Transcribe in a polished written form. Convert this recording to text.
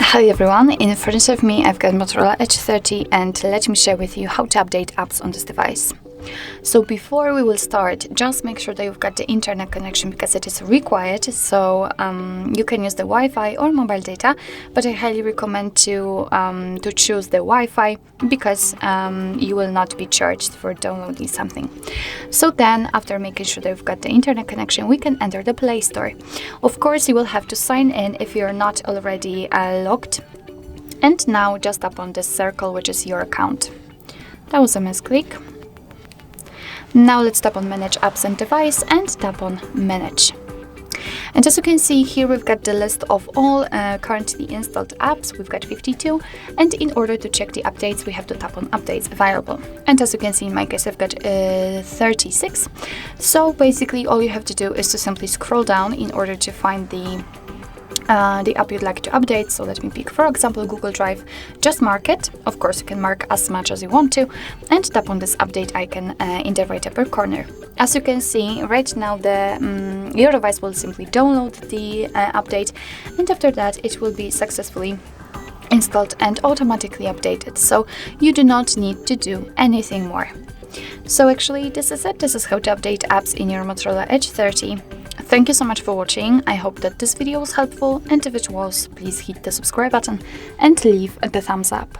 Hi everyone, in front of me I've got Motorola Edge 30 and let me share with you how to update apps on this device. So before we will start, just make sure that you've got the internet connection because it is required. So you can use the Wi-Fi or mobile data, but I highly recommend to choose the Wi-Fi because you will not be charged for downloading something. So then, after making sure that you've got the internet connection, we can enter the Play Store. Of course, you will have to sign in if you're not already logged. And now just tap on this circle, which is your account. That was a misclick. Now let's tap on Manage Apps and Device and tap on Manage. And as you can see here, we've got the list of all currently installed apps. We've got 52, and in order to check the updates, we have to tap on Updates Available. And as you can see, in my case, I've got 36. So basically, all you have to do is to simply scroll down in order to find the app you'd like to update. So let me pick, for example, Google Drive. Just mark it. Of course, you can mark as much as you want to, and tap on this update icon in the right upper corner. As you can see, right now your device will simply download the update, and after that it will be successfully installed and automatically updated. So you do not need to do anything more. So actually, this is it. This is how to update apps in your Motorola Edge 30. Thank you so much for watching. I hope that this video was helpful, and if it was, please hit the subscribe button and leave the thumbs up.